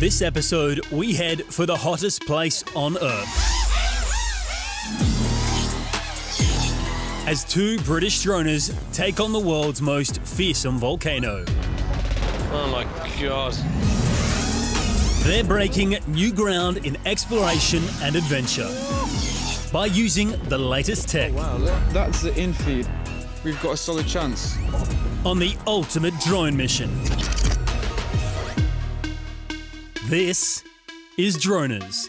This episode, we head for the hottest place on Earth. As two British droners take on the world's most fearsome volcano. Oh my God. They're breaking new ground in exploration and adventure by using the latest tech. Oh, wow, that's the infeed. We've got a solid chance. On the ultimate drone mission. This is Droners.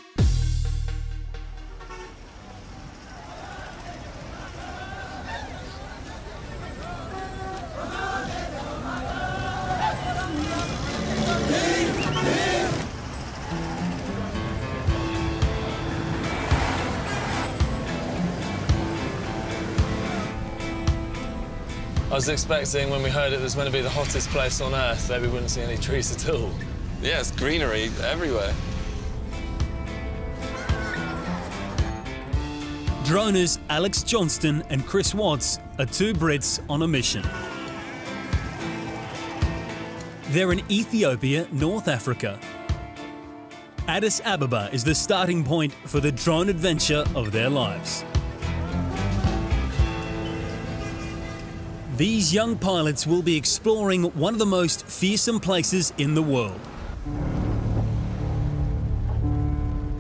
I was expecting when we heard it was meant to be the hottest place on Earth that we wouldn't see any trees at all. Yeah, it's greenery everywhere. Droners Alex Johnston and Chris Watts are two Brits on a mission. They're in Ethiopia, North Africa. Addis Ababa is the starting point for the drone adventure of their lives. These young pilots will be exploring one of the most fearsome places in the world.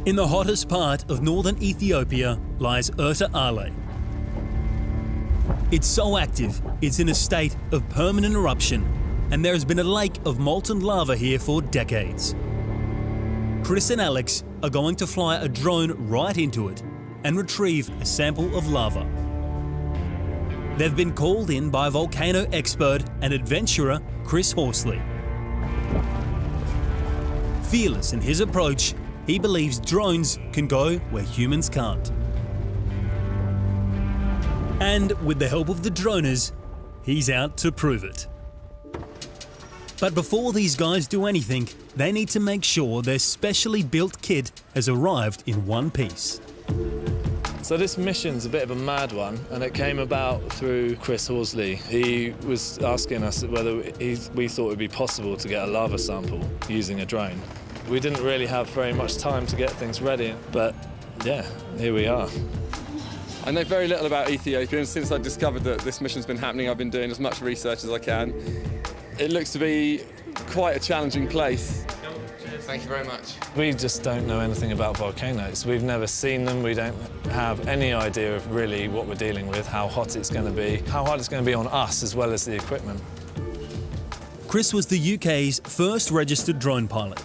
In the hottest part of northern Ethiopia lies Erta Ale. It's so active, it's in a state of permanent eruption, and there has been a lake of molten lava here for decades. Chris and Alex are going to fly a drone right into it and retrieve a sample of lava. They've been called in by volcano expert and adventurer Chris Horsley. Fearless in his approach, he believes drones can go where humans can't. And with the help of the droners, he's out to prove it. But before these guys do anything, they need to make sure their specially built kit has arrived in one piece. So this mission's a bit of a mad one, and it came about through Chris Horsley. He was asking us whether we thought it would be possible to get a lava sample using a drone. We didn't really have very much time to get things ready, but yeah, here we are. I know very little about Ethiopia, and since I discovered that this mission's been happening, I've been doing as much research as I can. It looks to be quite a challenging place. Thank you very much. We just don't know anything about volcanoes. We've never seen them. We don't have any idea of really what we're dealing with, how hot it's going to be, how hard it's going to be on us as well as the equipment. Chris was the UK's first registered drone pilot.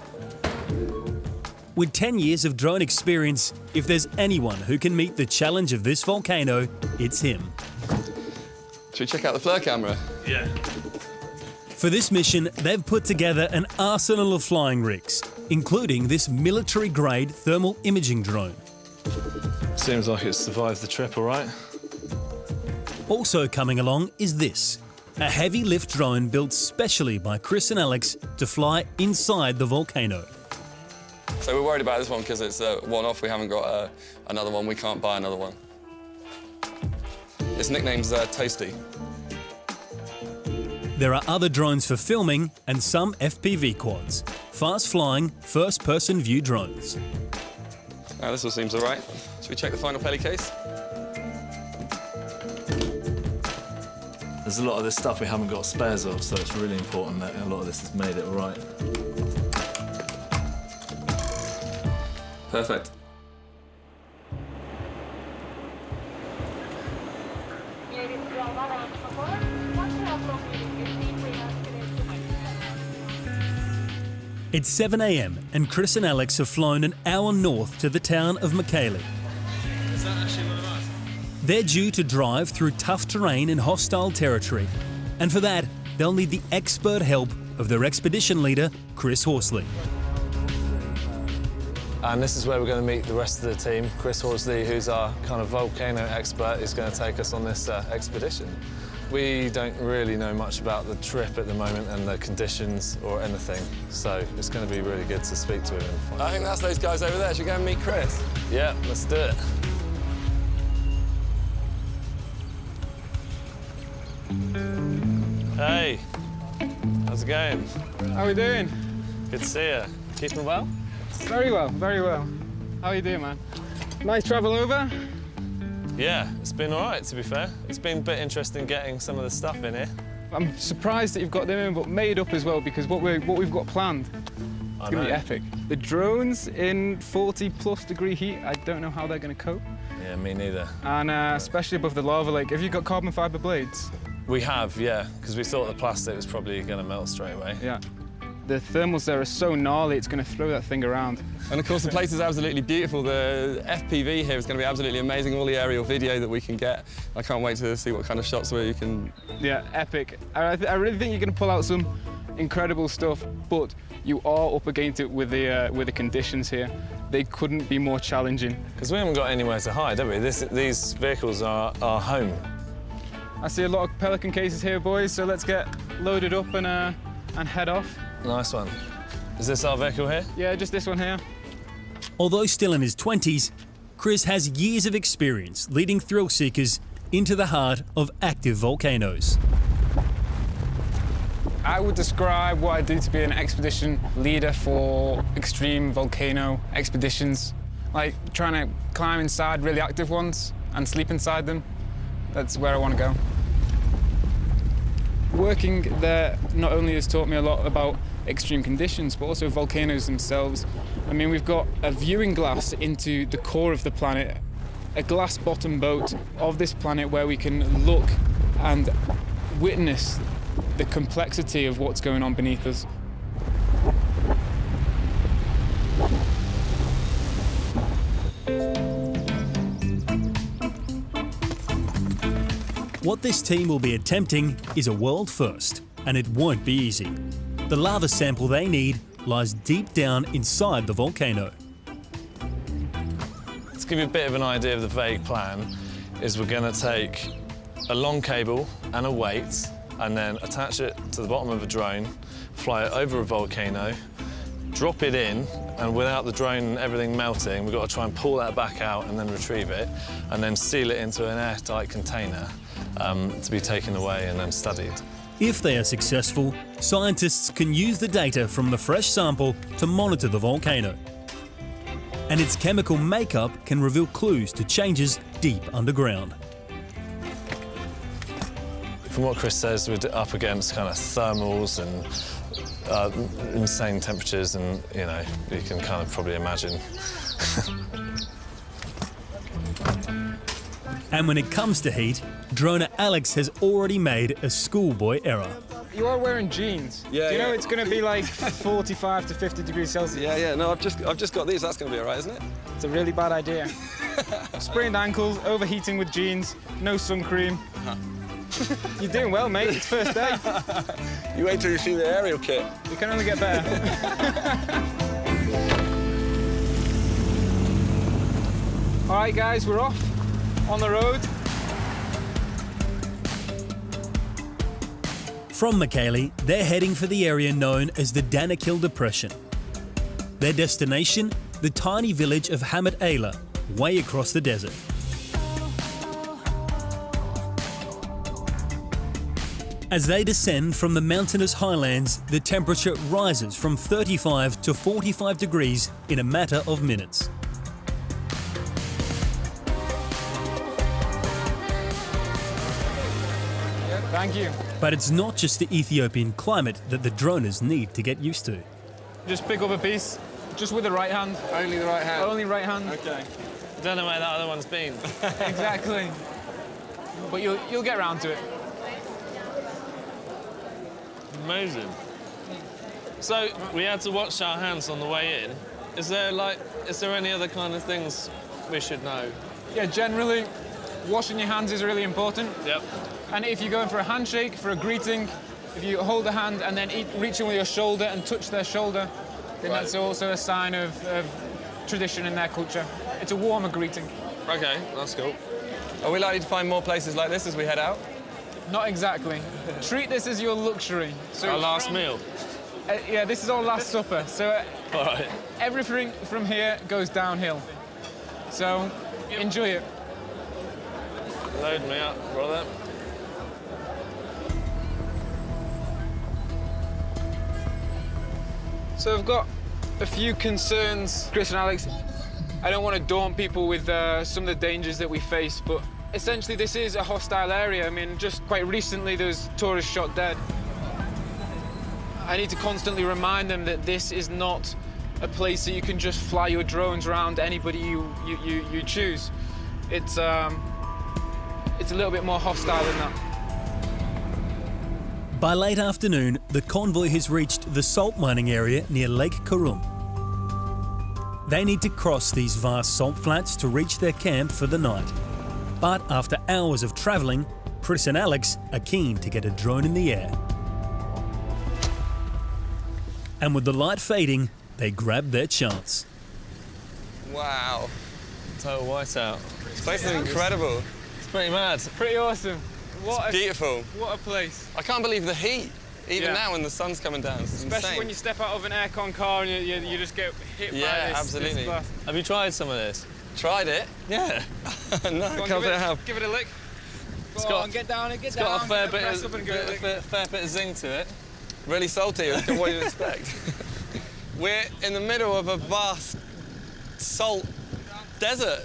With 10 years of drone experience, if there's anyone who can meet the challenge of this volcano, it's him. Should we check out the flare camera? Yeah. For this mission, they've put together an arsenal of flying rigs, including this military-grade thermal imaging drone. Seems like it's survived the trip all right. Also coming along is this, a heavy lift drone built specially by Chris and Alex to fly inside the volcano. So we're worried about this one because it's a one-off. We haven't got another one. We can't buy another one. Its nickname's Toasty. There are other drones for filming and some FPV quads, fast-flying, first-person view drones. This all seems all right. Should we check the final peli case? There's a lot of this stuff we haven't got spares of, so it's really important that a lot of this has made it all right. Perfect. It's 7 a.m. and Chris and Alex have flown an hour north to the town of Mekelle. Is that actually one of us? They're due to drive through tough terrain and hostile territory. And for that, they'll need the expert help of their expedition leader, Chris Horsley. And this is where we're going to meet the rest of the team. Chris Horsley, who's our kind of volcano expert, is going to take us on this expedition. We don't really know much about the trip at the moment and the conditions or anything, so it's going to be really good to speak to him. And I think that's those guys over there. Should we go and meet Chris? Yeah, let's do it. Hey, how's it going? How are we doing? Good to see you. Keeping well? Very well, very well. How are you doing, man? Nice travel over? Yeah, it's been all right, to be fair. It's been a bit interesting getting some of the stuff in here. I'm surprised that you've got them in, but made up as well, because what we've got planned, it's going to be epic. The drones in 40+ degree heat, I don't know how they're going to cope. Yeah, me neither. And especially above the lava lake. Have you got carbon fibre blades? We have, yeah, because we thought the plastic was probably going to melt straight away. Yeah. The thermals there are so gnarly, it's going to throw that thing around. And of course the place is absolutely beautiful. The FPV here is going to be absolutely amazing, all the aerial video that we can get. I can't wait to see what kind of shots where you can... Yeah, epic. I really think you're going to pull out some incredible stuff, but you are up against it with the conditions here. They couldn't be more challenging. Because we haven't got anywhere to hide, have we? These vehicles are our home. I see a lot of Pelican cases here, boys, so let's get loaded up and head off. Nice one. Is this our vehicle here? Yeah, just this one here. Although still in his 20s, Chris has years of experience leading thrill seekers into the heart of active volcanoes. I would describe what I do to be an expedition leader for extreme volcano expeditions. Like trying to climb inside really active ones and sleep inside them. That's where I want to go. Working there not only has taught me a lot about extreme conditions, but also volcanoes themselves. I mean, we've got a viewing glass into the core of the planet, a glass bottom boat of this planet where we can look and witness the complexity of what's going on beneath us. What this team will be attempting is a world first, and it won't be easy. The lava sample they need lies deep down inside the volcano. To give you a bit of an idea of the vague plan, is we're going to take a long cable and a weight and then attach it to the bottom of a drone, fly it over a volcano, drop it in, and without the drone and everything melting, we've got to try and pull that back out and then retrieve it, and then seal it into an airtight container to be taken away and then studied. If they are successful, scientists can use the data from the fresh sample to monitor the volcano. And its chemical makeup can reveal clues to changes deep underground. From what Chris says, we're up against kind of thermals and insane temperatures, and you can kind of probably imagine. And when it comes to heat, droner Alex has already made a schoolboy error. You are wearing jeans. Yeah, Do you know yeah. it's going to be like 45 to 50 degrees Celsius? Yeah, no, I've just got these. That's going to be all right, isn't it? It's a really bad idea. Sprained ankles, overheating with jeans, no sun cream. You're doing well, mate. It's first day. You wait till you see the aerial kit. You can only get better. All right, guys, we're off on the road. From Michele, they're heading for the area known as the Danakil Depression. Their destination, the tiny village of Hamid Ayla, way across the desert. As they descend from the mountainous highlands, the temperature rises from 35 to 45 degrees in a matter of minutes. Thank you. But it's not just the Ethiopian climate that the droners need to get used to. Just pick up a piece, just with the right hand. Only the right hand. Only right hand. Okay. Don't know where that other one's been. Exactly. But you'll get round to it. Amazing. So we had to watch our hands on the way in. Is there any other kind of things we should know? Yeah, generally, washing your hands is really important. Yep. And if you're going for a handshake, for a greeting, if you hold a hand and then reach in with your shoulder and touch their shoulder, then Right. that's also a sign of tradition in their culture. It's a warmer greeting. Okay, that's cool. Are we likely to find more places like this as we head out? Not exactly. Treat this as your luxury. So Our last meal. yeah, this is our last supper. So All right. everything from here goes downhill. So enjoy it. Load me up, brother. So I've got A few concerns, Chris and Alex. I don't want to daunt people with some of the dangers that we face, but essentially this is a hostile area. I mean, just quite recently there was tourists shot dead. I need to constantly remind them that this is not a place that you can just fly your drones around anybody you choose. It's a little bit more hostile than that. By late afternoon, the convoy has reached the salt mining area near Lake Karun. They need to cross these vast salt flats to reach their camp for the night. But after hours of travelling, Chris and Alex are keen to get a drone in the air. And with the light fading, they grab their chance. Wow. Total whiteout. This place is incredible. It's pretty mad. Pretty awesome. It's beautiful. What a place. I can't believe the heat, even now when the sun's coming down. It's Especially insane. when you step out of an aircon car and you just get hit by this. Yeah, absolutely. This blast. Have you tried some of this? Tried it? Yeah. No, Go on, can't say I have. give it a lick. Go got- on, get down and get It's down. got a fair Press up and give it a lick. fair bit of zing to it. Really salty, what you'd expect. We're in the middle of a vast salt desert.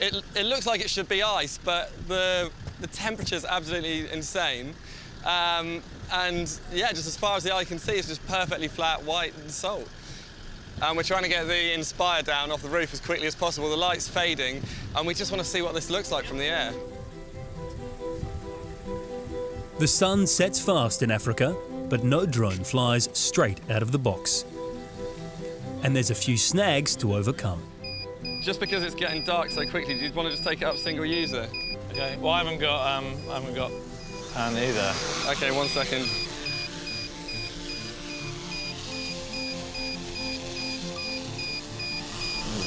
It looks like it should be ice, but the temperature's absolutely insane. And yeah, just as far as the eye can see, it's just perfectly flat, white salt. And we're trying to get the Inspire down off the roof as quickly as possible. The light's fading, and we just want to see what this looks like from the air. The sun sets fast in Africa, but no drone flies straight out of the box. And there's a few snags to overcome. Just because it's getting dark so quickly, do you want to just take it up single user? Okay. Well, I haven't got pan either. Okay, 1 second.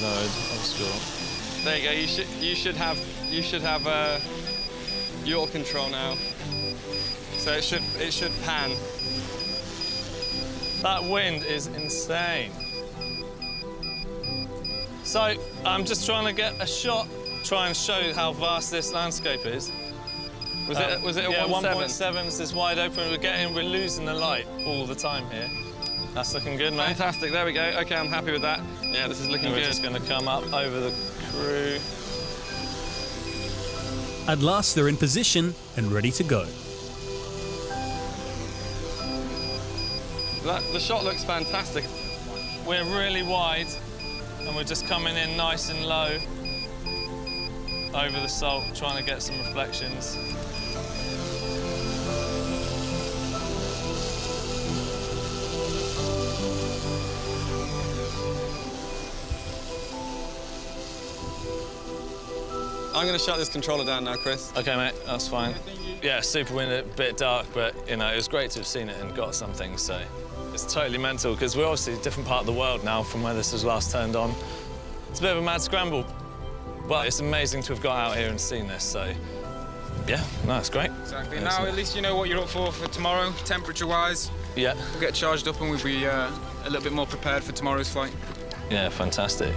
Load, obscure. There you go. You should have your control now. So it should pan. That wind is insane. So I'm just trying to get a shot, try and show how vast this landscape is. Was it a yeah, 1.7? 1.7 is wide open. We're losing the light all the time here. That's looking good, mate. Fantastic. There we go. Okay, I'm happy with that. Yeah, this is looking We're good. just going to come up over the crew. At last they're in position and ready to go. The shot looks fantastic. We're really wide, and we're just coming in nice and low over the salt, trying to get some reflections. I'm going to shut this controller down now, Chris. Okay, mate, that's fine. Yeah, super windy, a bit dark, but you know, it was great to have seen it and got something. So it's totally mental because we're obviously a different part of the world now from where this was last turned on. It's a bit of a mad scramble, but it's amazing to have got out here and seen this. So yeah, no, it's great. Exactly. Now at least you know what you're up for tomorrow, temperature-wise. Yeah. We'll get charged up and we'll be a little bit more prepared for tomorrow's flight. Yeah, fantastic.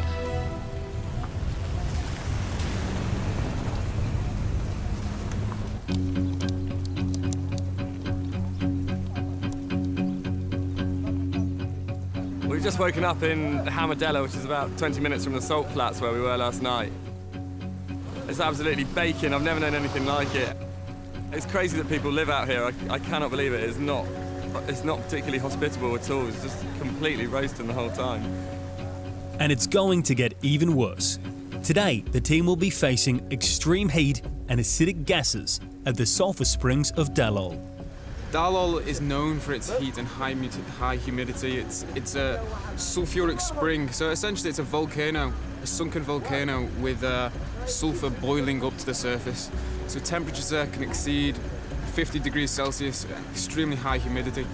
We've just woken up in Hamadella, which is about 20 minutes from the salt flats where we were last night. It's absolutely baking. I've never known anything like it. It's crazy that people live out here. I cannot believe it. It's not particularly hospitable at all. It's just completely roasting the whole time. And it's going to get even worse. Today, the team will be facing extreme heat and acidic gases at the sulfur springs of Dalol. Dalol is known for its heat and high humidity. It's a sulfuric spring, so essentially it's a volcano, a sunken volcano with sulfur boiling up to the surface. So temperatures there can exceed 50 degrees Celsius, extremely high humidity.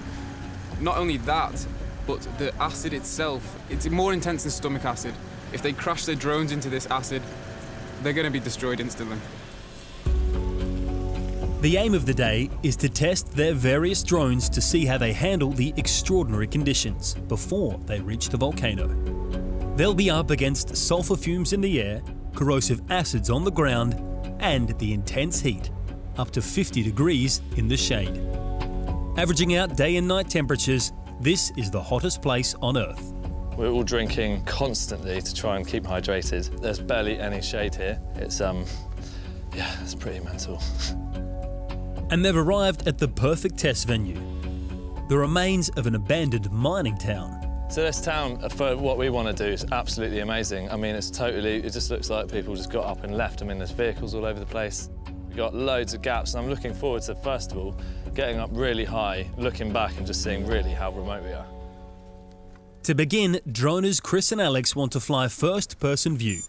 Not only that, but the acid itself, it's more intense than stomach acid. If they crash their drones into this acid, they're going to be destroyed instantly. The aim of the day is to test their various drones to see how they handle the extraordinary conditions before they reach the volcano. They'll be up against sulfur fumes in the air, corrosive acids on the ground, and the intense heat, up to 50 degrees in the shade. Averaging out day and night temperatures, this is the hottest place on Earth. We're all drinking constantly to try and keep hydrated. There's barely any shade here. It's, yeah, it's pretty mental. And they've arrived at the perfect test venue, the remains of an abandoned mining town. So this town, for what we want to do, is absolutely amazing. I mean, it just looks like people just got up and left. I mean, there's vehicles all over the place. We've got loads of gaps, and I'm looking forward to, first of all, getting up really high, looking back and just seeing really how remote we are. To begin, droners Chris and Alex want to fly first-person view,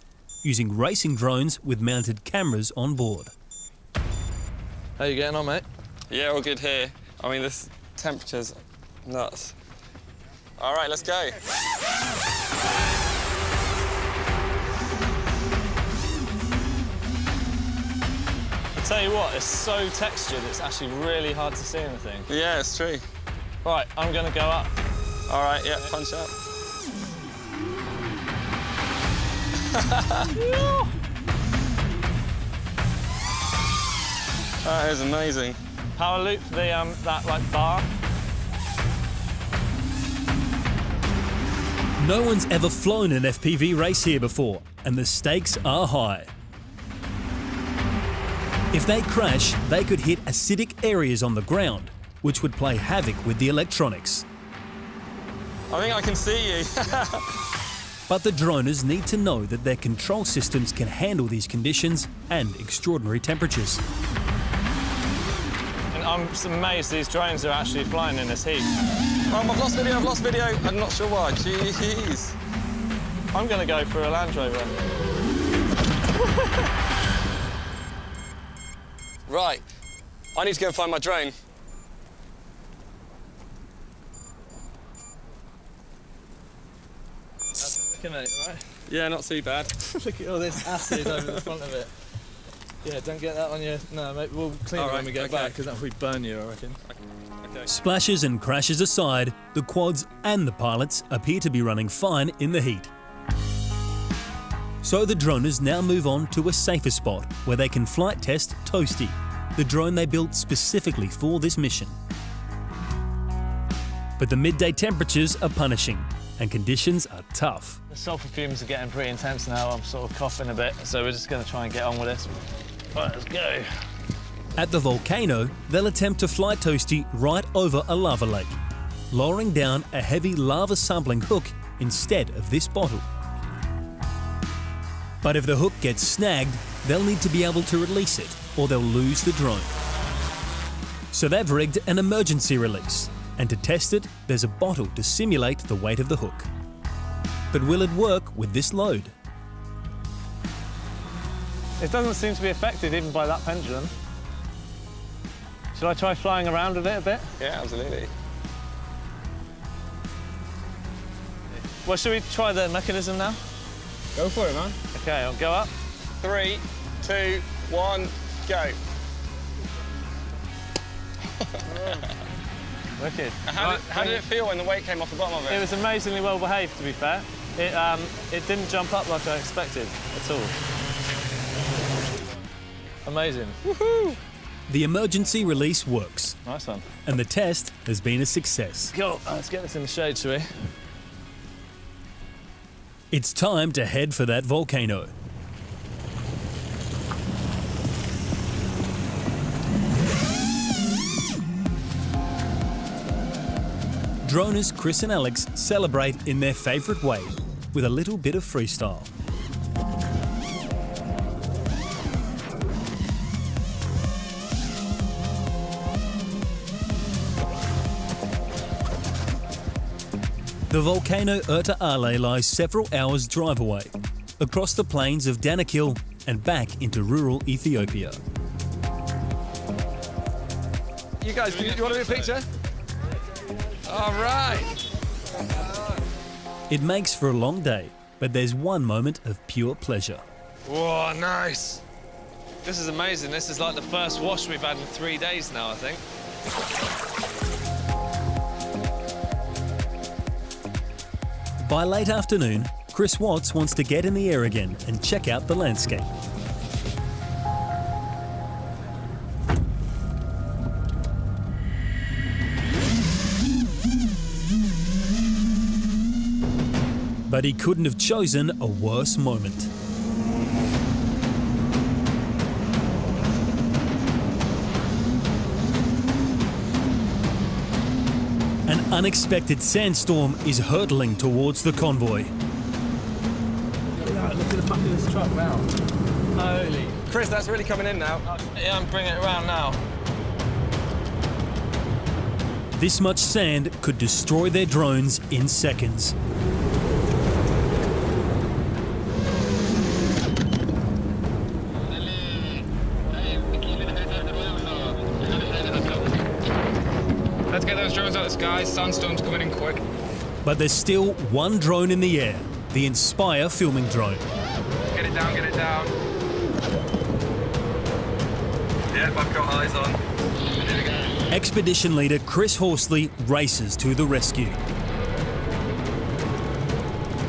using racing drones with mounted cameras on board. How you getting on, mate? Yeah, all good here. I mean, this temperature's nuts. All right, let's go. I tell you what, it's so textured, it's actually really hard to see anything. Yeah, it's true. Right, I'm gonna go up. All right, yeah, punch up. That is amazing. Power loop, that like bar. No one's ever flown an FPV race here before, and the stakes are high. If they crash, they could hit acidic areas on the ground, which would play havoc with the electronics. I think I can see you. But the droners need to know that their control systems can handle these conditions and extraordinary temperatures. And I'm just amazed these drones are actually flying in this heat. Oh, I've lost video. I'm not sure why. Jeez. I'm gonna go for a Land Rover. Right. I need to go and find my drone. Looking at it, right? Yeah, not too bad. Look at all this acid over the front of it. Yeah, don't get that on your... No, mate, we'll clean it when we get back, because that'll probably burn you, I reckon. Okay. Splashes and crashes aside, the quads and the pilots appear to be running fine in the heat. So the droners now move on to a safer spot where they can flight test Toasty, the drone they built specifically for this mission. But the midday temperatures are punishing and conditions are tough. The sulphur fumes are getting pretty intense now. I'm sort of coughing a bit, so we're just going to try and get on with this. Right, let's go. At the volcano, they'll attempt to fly Toasty right over a lava lake, lowering down a heavy lava sampling hook instead of this bottle. But if the hook gets snagged, they'll need to be able to release it, or they'll lose the drone. So they've rigged an emergency release, and to test it, there's a bottle to simulate the weight of the hook. But will it work with this load? It doesn't seem to be affected even by that pendulum. Shall I try flying around with it a bit? Yeah, absolutely. Well, should we try the mechanism now? Go for it, man. Okay, I'll go up. 3, 2, 1, go. Wicked. How did it feel when the weight came off the bottom of it? It was amazingly well behaved, to be fair. It didn't jump up like I expected at all. Amazing. Woohoo! The emergency release works, Nice one. and the test has been a success. Cool. Let's get this in the shade, shall we? It's time to head for that volcano. Droners Chris and Alex celebrate in their favourite way, with a little bit of freestyle. The volcano Erta Ale lies several hours' drive away, across the plains of Danakil and back into rural Ethiopia. You guys, do you want to do a picture? All right. It makes for a long day, but there's one moment of pure pleasure. Whoa, nice. This is amazing. This is like the first wash we've had in 3 days now, I think. By late afternoon, Chris Watts wants to get in the air again and check out the landscape. But he couldn't have chosen a worse moment. An unexpected sandstorm is hurtling towards the convoy. Look at the back of this truck now. Holy. Chris, that's really coming in now. Yeah, I'm bringing it around now. This much sand could destroy their drones in seconds. Let's get those drones out of the sky. Sandstorm's coming in quick. But there's still one drone in the air, the Inspire filming drone. Get it down, get it down. Yep, I've got eyes on. Expedition leader Chris Horsley races to the rescue.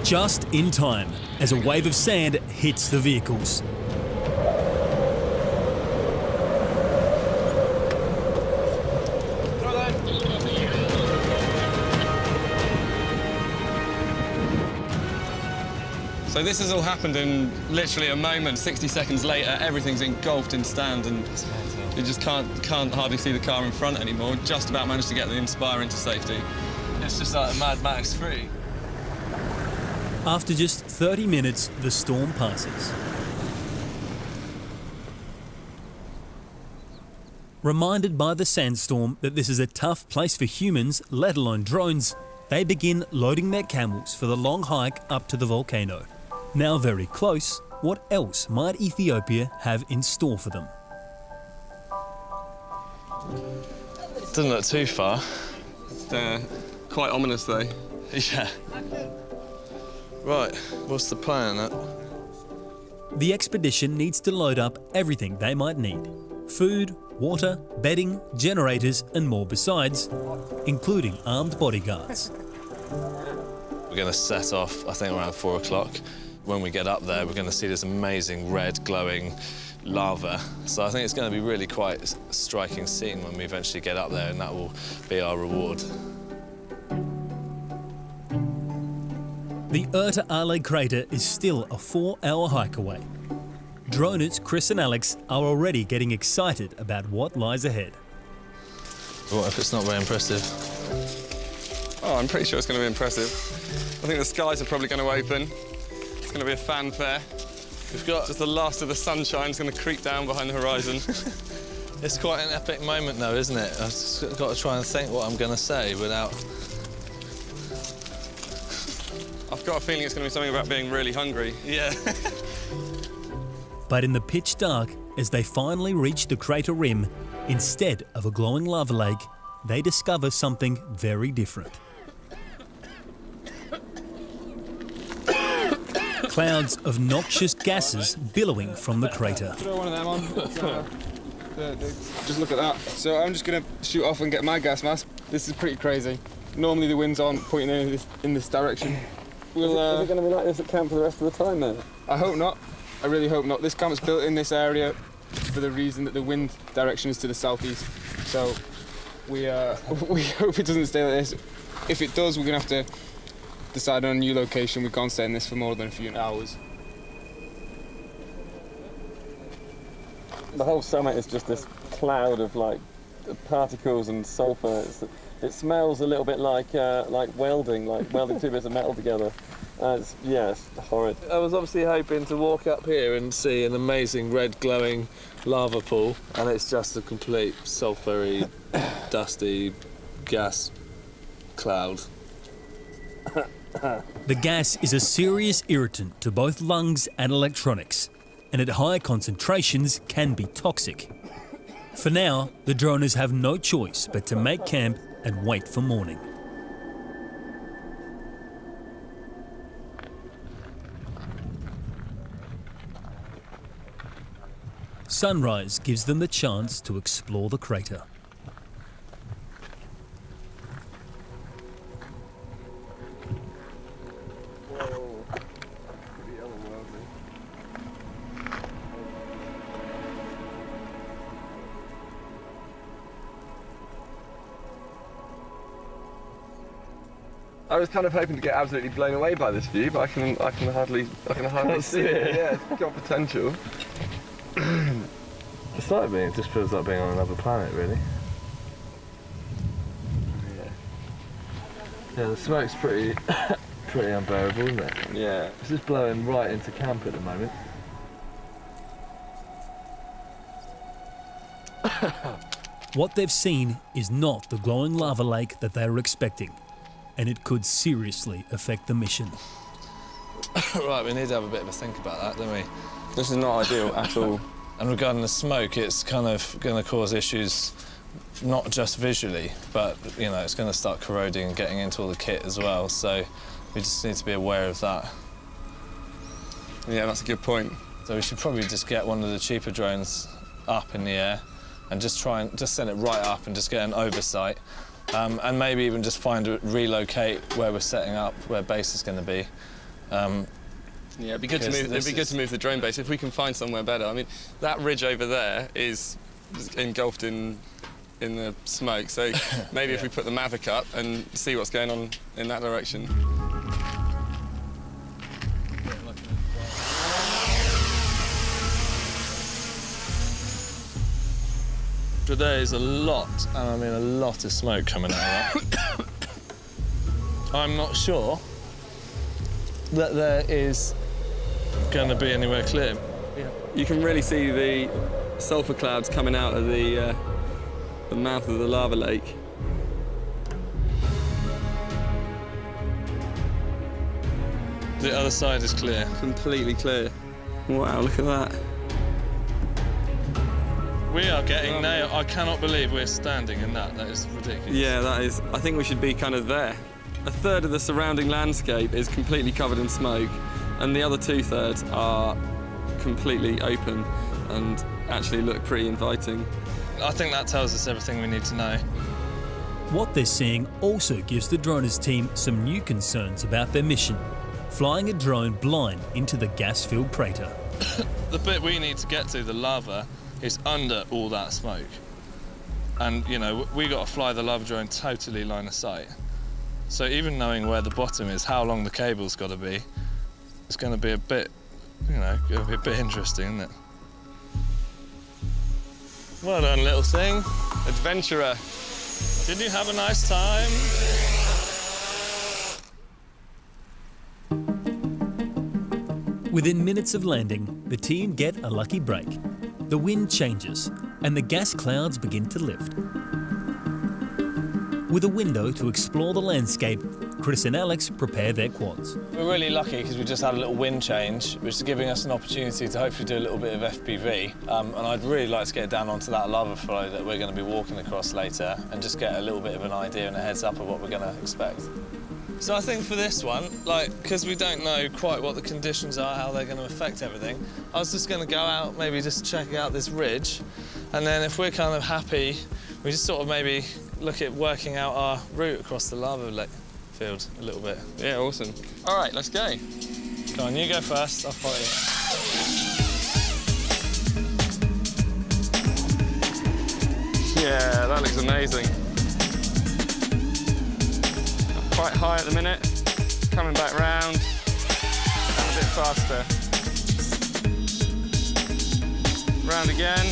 Just in time, as a wave of sand hits the vehicles. So this has all happened in literally a moment. 60 seconds later, everyth's engulfed in sand, and you just can't hardly see the car in front anymore. Just about managed to get the Inspire into safety. It's just like a Mad Max 3. After just 30 minutes, the storm passes. Reminded by the sandstorm that this is a tough place for humans, let alone drones, they begin loading their camels for the long hike up to the volcano. Now very close, what else might Ethiopia have in store for them? Doesn't look too far. It's quite ominous, though. Yeah. Right, what's the plan? The expedition needs to load up everything they might need. Food, water, bedding, generators and more besides, including armed bodyguards. We're going to set off, I think, around 4 o'clock. When we get up there, we're going to see this amazing red glowing lava. So I think it's going to be really quite a striking scene when we eventually get up there, and that will be our reward. The Erta Ale crater is still a 4-hour hike away. Droners Chris and Alex are already getting excited about what lies ahead. What if it's not very impressive? Oh, I'm pretty sure it's going to be impressive. I think the skies are probably going to open. It's going to be a fanfare. We've got just the last of the sunshine is going to creep down behind the horizon. It's quite an epic moment, though, isn't it? I've just got to try and think what I'm going to say without... I've got a feeling it's going to be something about being really hungry. Yeah. But in the pitch dark, as they finally reach the crater rim, instead of a glowing lava lake, they discover something very different. Clouds of noxious gases billowing from the crater. Throw one of them on. Just look at that. So I'm just going to shoot off and get my gas mask. This is pretty crazy. Normally the wind's on, pointing in this direction. Is it going to be like this at camp for the rest of the time, then? I hope not. I really hope not. This camp's built in this area for the reason that the wind direction is to the southeast. So we hope it doesn't stay like this. If it does, we're going to have to decide on a new location. We can't stay in this for more than a few hours. The whole summit is just this cloud of like particles and sulfur. It smells a little bit like welding two bits of metal together. It's horrid. I was obviously hoping to walk up here and see an amazing red glowing lava pool, and it's just a complete sulphury, dusty gas cloud. The gas is a serious irritant to both lungs and electronics, and at high concentrations can be toxic. For now, the droners have no choice but to make camp and wait for morning. Sunrise gives them the chance to explore the crater. I was kind of hoping to get absolutely blown away by this view, but I can hardly see it. Yeah, it's got potential. It's like it just feels like being on another planet, really. Yeah, the smoke's pretty unbearable, isn't it? Yeah. It's just blowing right into camp at the moment. What they've seen is not the glowing lava lake that they were expecting, and it could seriously affect the mission. Right, we need to have a bit of a think about that, don't we? This is not ideal at all. And regarding the smoke, it's kind of going to cause issues, not just visually, but, you know, it's going to start corroding and getting into all the kit as well, so we just need to be aware of that. Yeah, that's a good point. So we should probably just get one of the cheaper drones up in the air and just try and just send it right up and just get an oversight, and maybe even just relocate where we're setting up, where base is going to be. Yeah, it'd be good to move the drone base if we can find somewhere better. I mean, that ridge over there is engulfed in the smoke, so maybe if we put the Mavic up and see what's going on in that direction. There is a lot, and I mean a lot of smoke coming out of that. I'm not sure that there is going to be anywhere clear. Yeah. You can really see the sulphur clouds coming out of the mouth of the lava lake. The other side is clear. Completely clear. Wow, look at that. We are getting nailed. I cannot believe we're standing in that. That is ridiculous. Yeah, that is. I think we should be kind of there. A third of the surrounding landscape is completely covered in smoke, and the other 2/3 are completely open and actually look pretty inviting. I think that tells us everything we need to know. What they're seeing also gives the droners team some new concerns about their mission, flying a drone blind into the gas-filled crater. The bit we need to get to, the lava, is under all that smoke. And, you know, we got to fly the lava drone totally line of sight. So even knowing where the bottom is, how long the cable's got to be, it's going to be a bit, you know, going to be a bit interesting, isn't it? Well done, little thing. Adventurer. Did you have a nice time? Within minutes of landing, the team get a lucky break. The wind changes, and the gas clouds begin to lift. With a window to explore the landscape, Chris and Alex prepare their quads. We're really lucky because we just had a little wind change, which is giving us an opportunity to hopefully do a little bit of FPV. And I'd really like to get down onto that lava flow that we're going to be walking across later and just get a little bit of an idea and a heads up of what we're going to expect. So I think for this one, because we don't know quite what the conditions are, how they're going to affect everything, I was just going to go out, maybe just check out this ridge, and then if we're kind of happy, we just sort of maybe look at working out our route across the lava lake field a little bit. Yeah, awesome. All right, let's go. Go on, you go first, I'll follow you. Yeah, that looks amazing. Quite high at the minute, coming back round, and a bit faster. Round again.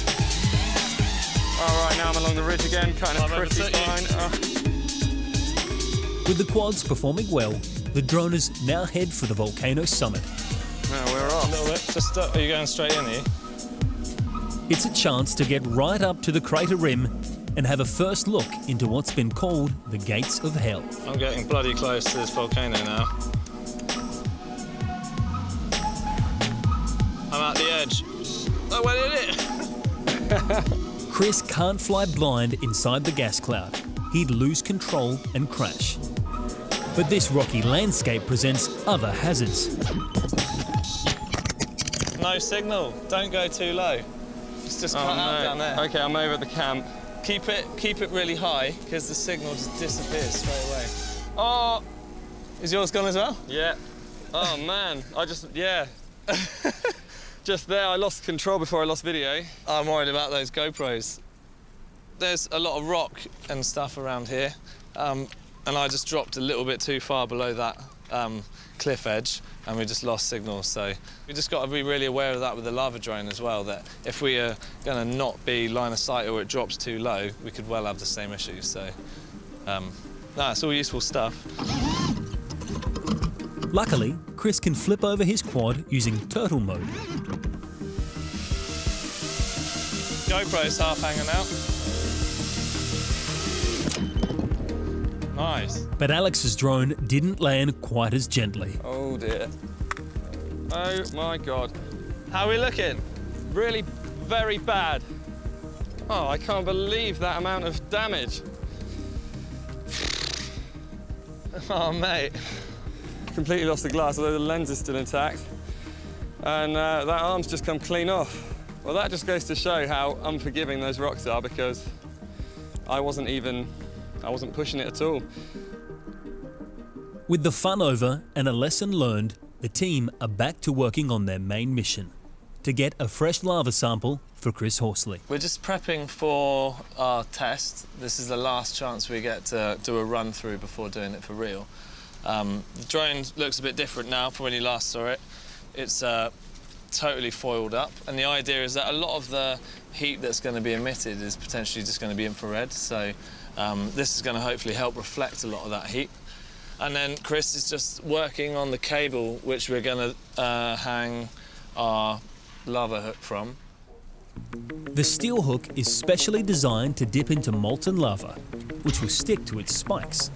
All right, now I'm along the ridge again, kind of pretty fine. Oh. With the quads performing well, the droners now head for the volcano summit. No, we're off. A little bit. Just, are you going straight in here? It's a chance to get right up to the crater rim and have a first look into what's been called the gates of hell. I'm getting bloody close to this volcano now. I'm at the edge. I went in it! Chris can't fly blind inside the gas cloud. He'd lose control and crash. But this rocky landscape presents other hazards. No signal. Don't go too low. It's just cut out down there. Okay, I'm over at the camp. Keep it really high, because the signal just disappears straight away. Oh! Is yours gone as well? Yeah. Oh, man. Yeah. Just there, I lost control before I lost video. I'm worried about those GoPros. There's a lot of rock and stuff around here. and I just dropped a little bit too far below that cliff edge, and we just lost signal. So we just got to be really aware of that with the lava drone as well, that if we are going to not be line of sight or it drops too low, we could well have the same issue. So no, it's all useful stuff. Luckily, Chris can flip over his quad using turtle mode. GoPro's half hanging out. Nice. But Alex's drone didn't land quite as gently. Oh dear. Oh my God. How are we looking? Really very bad. Oh, I can't believe that amount of damage. Oh, mate. Completely lost the glass, although the lens is still intact. And that arm's just come clean off. Well, that just goes to show how unforgiving those rocks are, because I wasn't pushing it at all. With the fun over and a lesson learned, the team are back to working on their main mission, to get a fresh lava sample for Chris Horsley. We're just prepping for our test. This is the last chance we get to do a run through before doing it for real. The drone looks a bit different now from when you last saw it. It's totally foiled up, and the idea is that a lot of the heat that's going to be emitted is potentially just going to be infrared, so this is going to hopefully help reflect a lot of that heat. And then Chris is just working on the cable which we're going to hang our lava hook from. The steel hook is specially designed to dip into molten lava, which will stick to its spikes.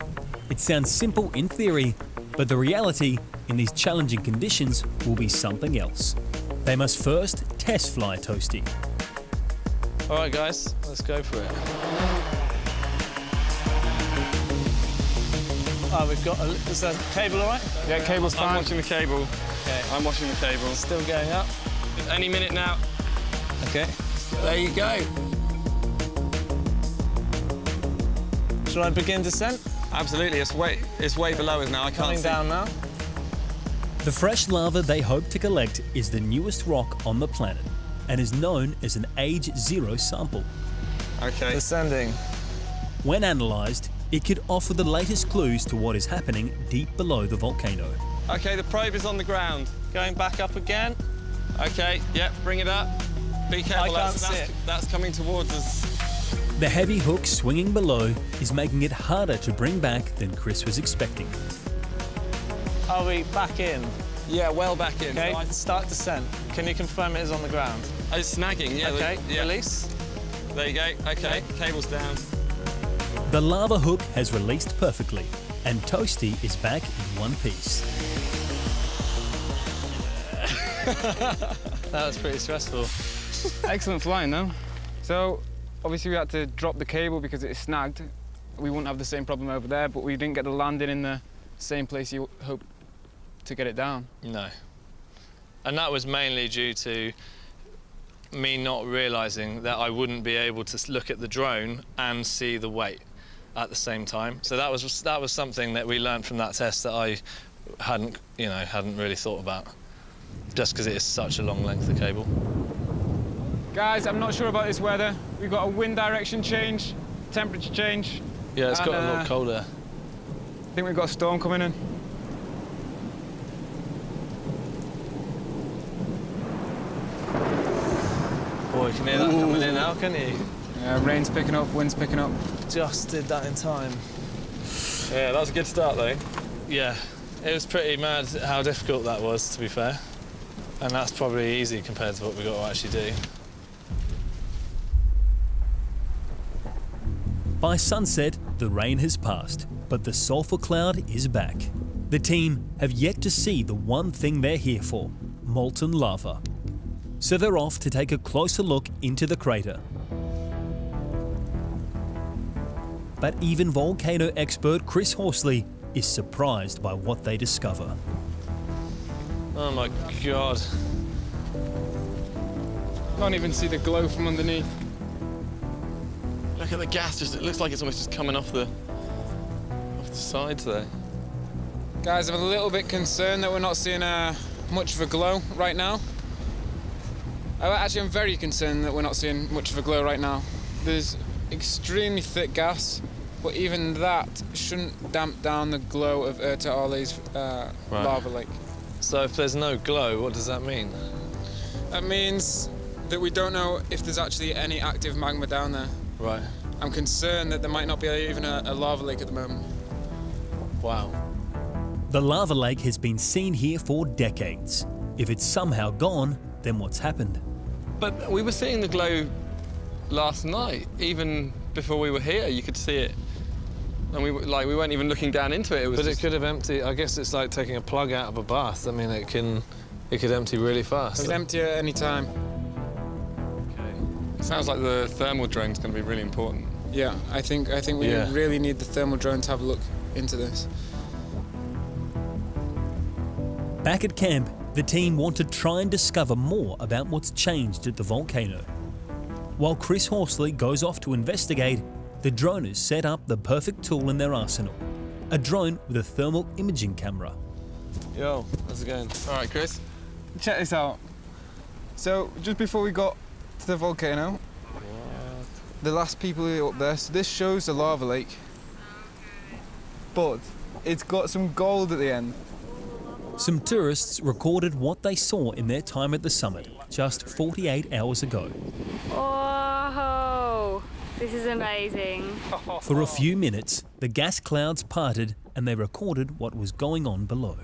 It sounds simple in theory, but the reality in these challenging conditions will be something else. They must first test fly Toasty. All right, guys, let's go for it. Oh, we've got is the cable all right? Yeah, cable's fine. I'm watching the cable. Okay. I'm watching the cable. Still going up. Any minute now. Okay. There you go. Shall I begin descent? Absolutely. It's way below us now. I can't Coming see. down now. The fresh lava they hope to collect is the newest rock on the planet and is known as an Age 0 sample. Okay. Descending. When analysed, it could offer the latest clues to what is happening deep below the volcano. Okay, the probe is on the ground. Going back up again. Okay, yep, bring it up. Be careful, I can't see it. That's coming towards us. The heavy hook swinging below is making it harder to bring back than Chris was expecting. Are we back in? Yeah, well back in. Okay, So start descent. Can you confirm it is on the ground? it's snagging, yeah. Okay, yeah. release. There you go. Okay, cable's down. The lava hook has released perfectly, and Toasty is back in one piece. That was pretty stressful. Excellent flying, though. So, obviously we had to drop the cable because it is snagged. We wouldn't have the same problem over there, but we didn't get the landing in the same place you hope to get it down. No. And that was mainly due to me not realising that I wouldn't be able to look at the drone and see the weight at the same time. So that was something that we learned from that test that I hadn't really thought about, just because it is such a long length of cable. Guys, I'm not sure about this weather. We've got a wind direction change, temperature change. Yeah, it's got a And, lot colder. I think we've got a storm coming in. Boy, you can hear that coming in now, can you? Yeah, rain's picking up, wind's picking up. Just did that in time. Yeah, that was a good start, though. Yeah, it was pretty mad how difficult that was, to be fair. And that's probably easy compared to what we've got to actually do. By sunset, the rain has passed, but the sulfur cloud is back. The team have yet to see the one thing they're here for, molten lava. So they're off to take a closer look into the crater. But even volcano expert Chris Horsley is surprised by what they discover. Oh my God. Can't even see the glow from underneath. Look at the gas, it looks like it's almost just coming off the sides there. Guys, I'm a little bit concerned that we're not seeing much of a glow right now. Actually, I'm very concerned that we're not seeing much of a glow right now. There's extremely thick gas, but even that shouldn't damp down the glow of Erta Ole's lava lake. So if there's no glow, what does that mean? That means that we don't know if there's actually any active magma down there. Right. I'm concerned that there might not be even a lava lake at the moment. Wow. The lava lake has been seen here for decades. If it's somehow gone, then what's happened? But we were seeing the glow last night. Even before we were here, you could see it. And we weren't even looking down into it. But it could have emptied. I guess it's like taking a plug out of a bath. I mean, it could empty really fast. It can empty at any time. It sounds like the thermal drone's going to be really important. Yeah, I think we really need the thermal drone to have a look into this. Back at camp, the team want to try and discover more about what's changed at the volcano. While Chris Horsley goes off to investigate, the droners set up the perfect tool in their arsenal, a drone with a thermal imaging camera. Yo, how's it going? All right, Chris. Check this out. So, just before we got to the volcano, the last people who were up there, so this shows the lava lake, but it's got some gold at the end. Some tourists recorded what they saw in their time at the summit just 48 hours ago. Whoa, this is amazing. For a few minutes, the gas clouds parted and they recorded what was going on below.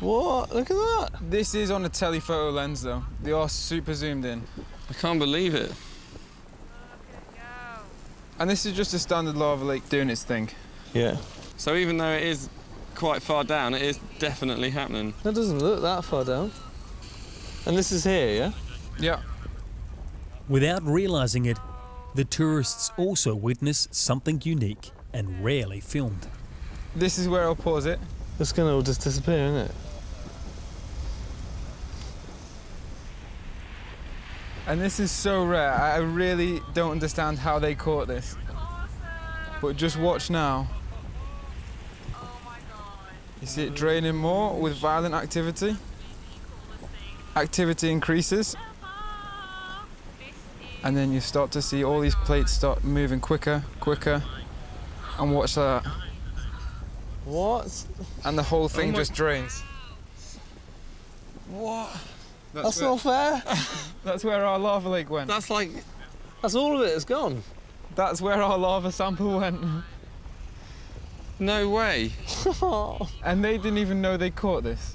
What? Look at that. This is on a telephoto lens though. They are super zoomed in. I can't believe it. And this is just a standard lava lake doing its thing. Yeah. So even though it is quite far down, it is definitely happening. That doesn't look that far down. And this is here, yeah? Yeah. Without realising it, the tourists also witnessed something unique and rarely filmed. This is where I'll pause it. It's going to all just disappear, isn't it? And this is so rare. I really don't understand how they caught this. But just watch now. You see it draining more with violent activity. Activity increases. And then you start to see all these plates start moving quicker, quicker. And watch that. What? And the whole thing just drains. What? That's not fair. That's where our lava lake went. That's like... That's all of it, it's gone. That's where our lava sample went. No way. And they didn't even know they caught this.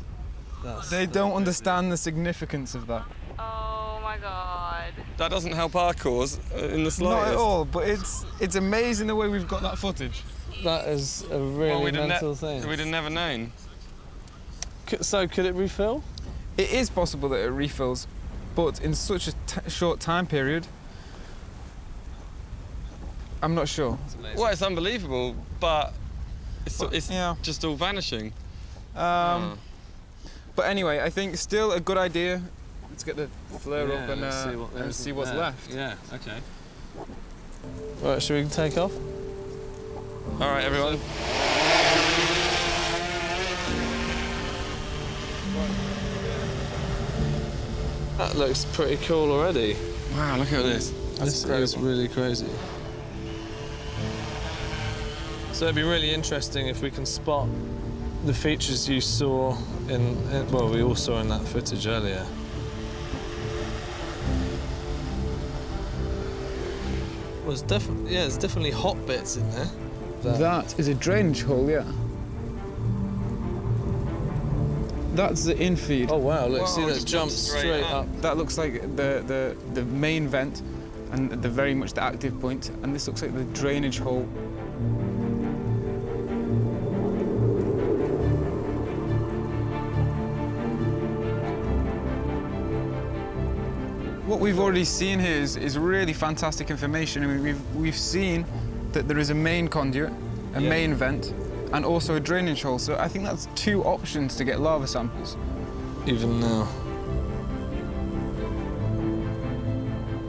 They don't understand the significance of that. Oh my God. That doesn't help our cause in the slightest. Not at all, but it's amazing the way we've got that footage. That is a really mental thing. We'd have never known. So could it refill? It is possible that it refills, but in such a short time period, I'm not sure. Well, it's unbelievable, but it's yeah. just all vanishing. But anyway, I think still a good idea. Let's get the flare up and see what's left. Yeah, okay. Right, should we take off? All right, everyone. That looks pretty cool already. Wow, look at this. This is really crazy. So it'd be really interesting if we can spot the features you saw well, we all saw in that footage earlier. Well, there's definitely hot bits in there. That is a drainage hole, yeah. That's the infeed. Oh wow, look, Wow, see that just jumps jumped straight straight up. That looks like the main vent and very much the active point, and this looks like the drainage hole. What we've already seen here is really fantastic information. I mean, we've seen that there is a main conduit, a main vent, and also a drainage hole. So I think that's 2 options to get lava samples. Even now.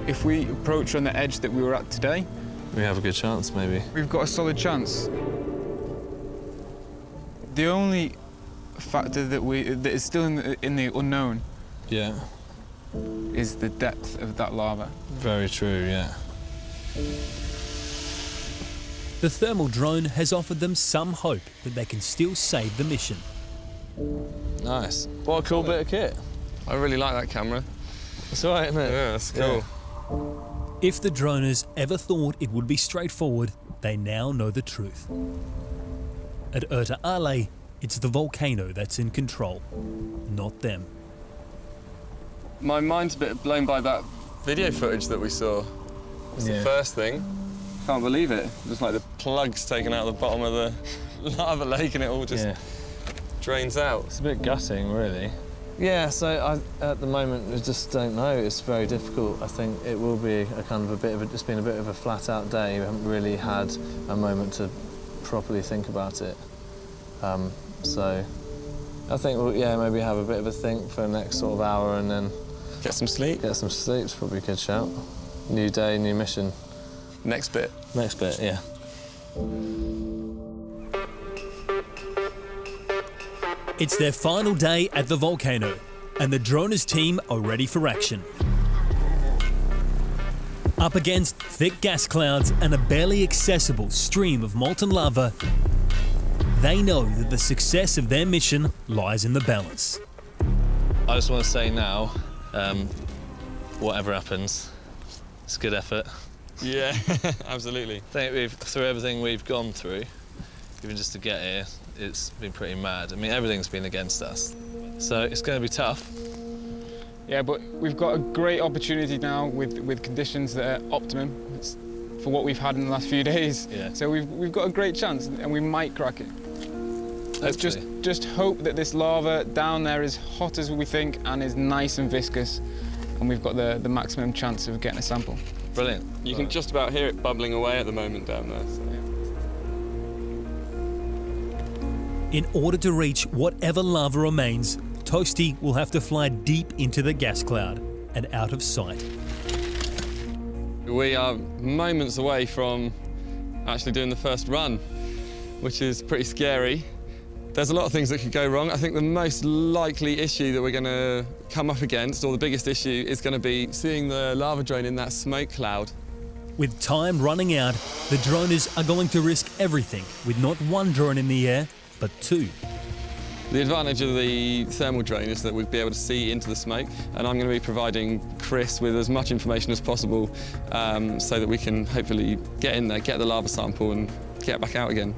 If we approach on the edge that we were at today, We have a good chance, maybe. we've got a solid chance. The only factor that is still in the unknown Yeah. is the depth of that lava. Very true, yeah. The thermal drone has offered them some hope that they can still save the mission. Nice. What a cool bit of kit. I really like that camera. It's all right, isn't it? Yeah, that's cool. If the droners ever thought it would be straightforward, they now know the truth. At Erta Ale, it's the volcano that's in control, not them. My mind's a bit blown by that video footage that we saw. It's the first thing. Can't believe it. Just like the plugs taken out of the bottom of the lava lake and it all just drains out. It's a bit gutting, really. Yeah, so at the moment, I just don't know. It's very difficult. I think it will be it's been a bit of a flat-out day. We haven't really had a moment to properly think about it. So I think we'll, maybe have a bit of a think for the next sort of hour and then... Get some sleep. Get some sleep's probably a good shout. New day, new mission. Next bit. Next bit, yeah. It's their final day at the volcano, and the droners team are ready for action. Up against thick gas clouds and a barely accessible stream of molten lava, they know that the success of their mission lies in the balance. I just want to say now, whatever happens, it's a good effort. Yeah, absolutely. I think through everything we've gone through, even just to get here, it's been pretty mad. I mean, everything's been against us. So it's going to be tough. Yeah, but we've got a great opportunity now with conditions that are optimum for what we've had in the last few days. Yeah. So we've got a great chance and we might crack it. Let's just hope that this lava down there is hot as we think and is nice and viscous, and we've got the maximum chance of getting a sample. Brilliant. You can just about hear it bubbling away at the moment down there. So. In order to reach whatever lava remains, Toasty will have to fly deep into the gas cloud and out of sight. We are moments away from actually doing the first run, which is pretty scary. There's a lot of things that could go wrong. I think the most likely issue that we're going to come up against, or the biggest issue, is going to be seeing the lava drone in that smoke cloud. With time running out, the droners are going to risk everything with not one drone in the air, but two. The advantage of the thermal drone is that we'd be able to see into the smoke, and I'm going to be providing Chris with as much information as possible so that we can hopefully get in there, get the lava sample and get back out again.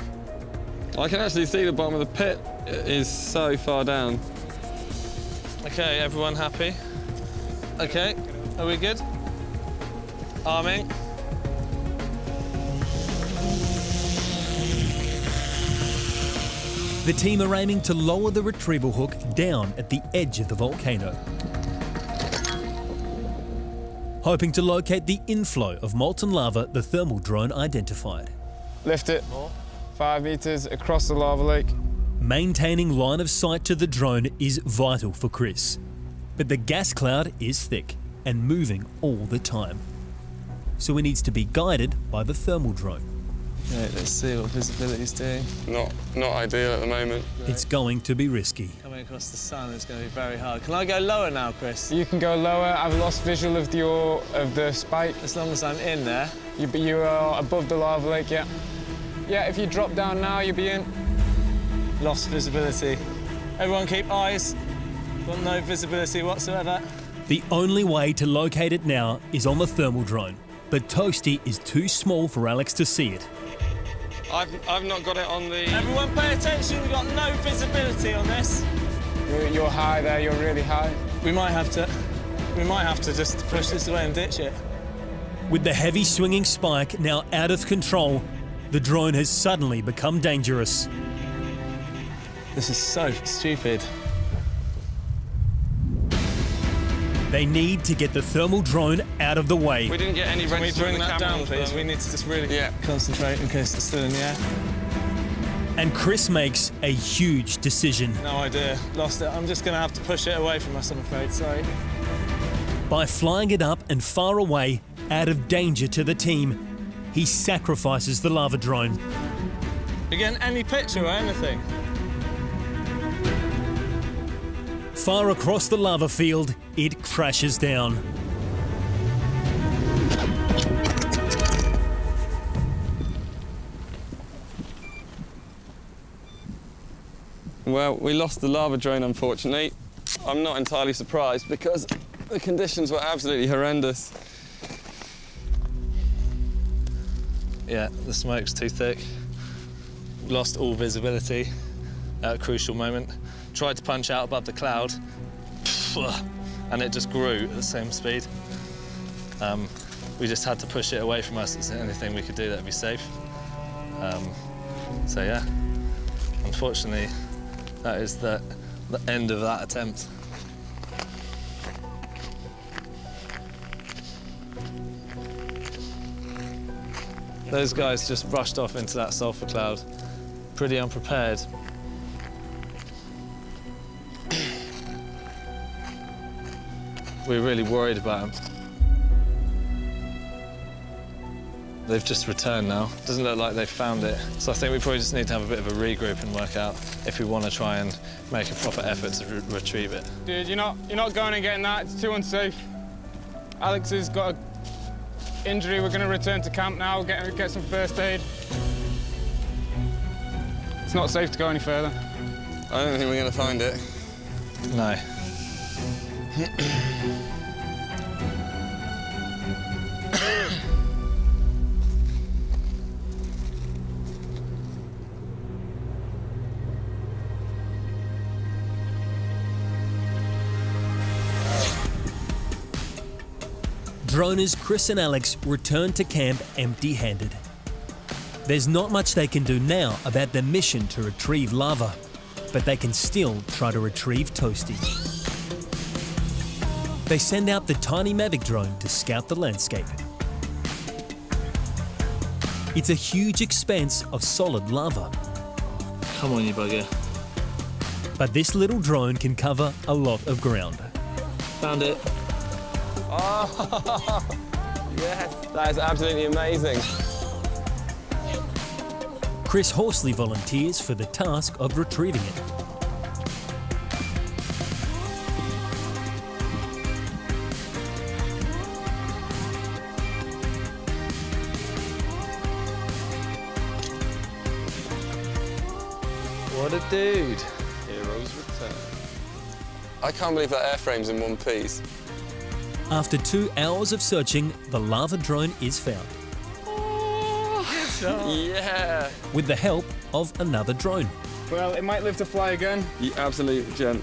I can actually see the bottom of the pit. It is so far down. Okay, everyone happy? Okay, are we good? Arming. The team are aiming to lower the retrieval hook down at the edge of the volcano, hoping to locate the inflow of molten lava the thermal drone identified. Lift it 5 meters across the lava lake. Maintaining line of sight to the drone is vital for Chris, but the gas cloud is thick and moving all the time, so he needs to be guided by the thermal drone. Right, let's see what visibility's doing. Not ideal at the moment. It's going to be risky. Coming across the sun is going to be very hard. Can I go lower now, Chris? You can go lower. I've lost visual of the spike. As long as I'm in there. You are above the lava lake, yeah. Yeah, if you drop down now, you'll be in. Lost visibility. Everyone keep eyes. Got no visibility whatsoever. The only way to locate it now is on the thermal drone, but Toasty is too small for Alex to see it. I've not got it on the... Everyone pay attention, we've got no visibility on this. You're high there, you're really high. We might have to just push this away and ditch it. With the heavy swinging spike now out of control, the drone has suddenly become dangerous. This is so stupid. They need to get the thermal drone out of the way. We didn't get any Can we register bring in the that camera down, please? though. We need to just really concentrate in case it's still in the air. And Chris makes a huge decision. No idea. Lost it. I'm just going to have to push it away from us, I'm afraid. Sorry. By flying it up and far away, out of danger to the team, he sacrifices the lava drone. You getting any picture or anything? Far across the lava field, it crashes down. Well, we lost the lava drone, unfortunately. I'm not entirely surprised because the conditions were absolutely horrendous. Yeah, the smoke's too thick. Lost all visibility at a crucial moment. Tried to punch out above the cloud, and it just grew at the same speed. We just had to push it away from us. Is there anything we could do that would be safe? So yeah, unfortunately, that is the end of that attempt. Those guys just rushed off into that sulfur cloud, pretty unprepared. We were really worried about them. They've just returned now. Doesn't look like they've found it. So I think we probably just need to have a bit of a regroup and work out if we want to try and make a proper effort to retrieve it. Dude, you're not going and getting that. It's too unsafe. Alex has got an injury. We're going to return to camp now, get some first aid. It's not safe to go any further. I don't think we're going to find it. No. Droners Chris and Alex return to camp empty-handed. There's not much they can do now about their mission to retrieve lava, but they can still try to retrieve Toasty. They send out the tiny Mavic drone to scout the landscape. It's a huge expanse of solid lava. Come on, you bugger. But this little drone can cover a lot of ground. Found it. Oh, yes, that is absolutely amazing. Chris Horsley volunteers for the task of retrieving it. What a dude. Heroes return. I can't believe that airframe's in one piece. After 2 hours of searching, the lava drone is found. Yeah. With the help of another drone. Well, it might live to fly again. You absolute gent.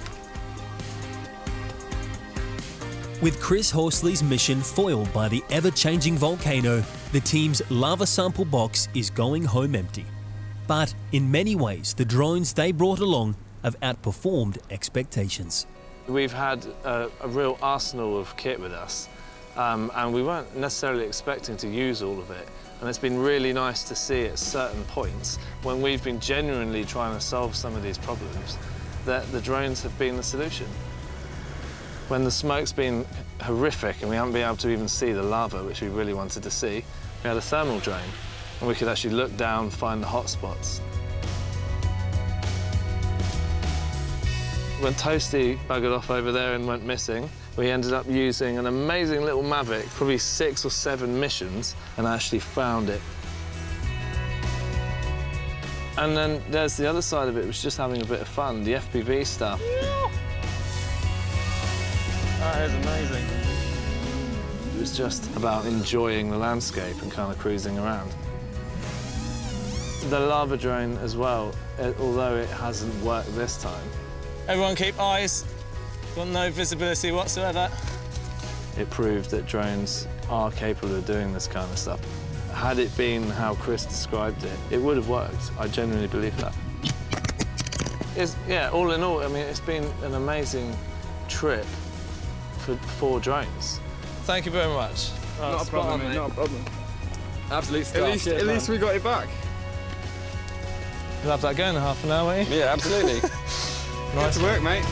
With Chris Horsley's mission foiled by the ever-changing volcano, the team's lava sample box is going home empty. But in many ways, the drones they brought along have outperformed expectations. We've had a real arsenal of kit with us, and we weren't necessarily expecting to use all of it. And it's been really nice to see at certain points, when we've been genuinely trying to solve some of these problems, that the drones have been the solution. When the smoke's been horrific and we haven't been able to even see the lava, which we really wanted to see, we had a thermal drone, and we could actually look down, find the hot spots. When Toasty buggered off over there and went missing, we ended up using an amazing little Mavic, probably 6 or 7 missions, and actually found it. And then there's the other side of it, which was just having a bit of fun, the FPV stuff. That is amazing. It was just about enjoying the landscape and kind of cruising around. The lava drone as well, although it hasn't worked this time. Everyone keep eyes. Got no visibility whatsoever. It proved that drones are capable of doing this kind of stuff. Had it been how Chris described it, it would have worked. I genuinely believe that. Yeah, all in all, I mean, it's been an amazing trip for 4 drones. Thank you very much. Not a problem, mate. Not a problem. Absolute stuff. At least we got it back. We'll have that going in half an hour, won't you? Yeah, absolutely. Nice to work, mate.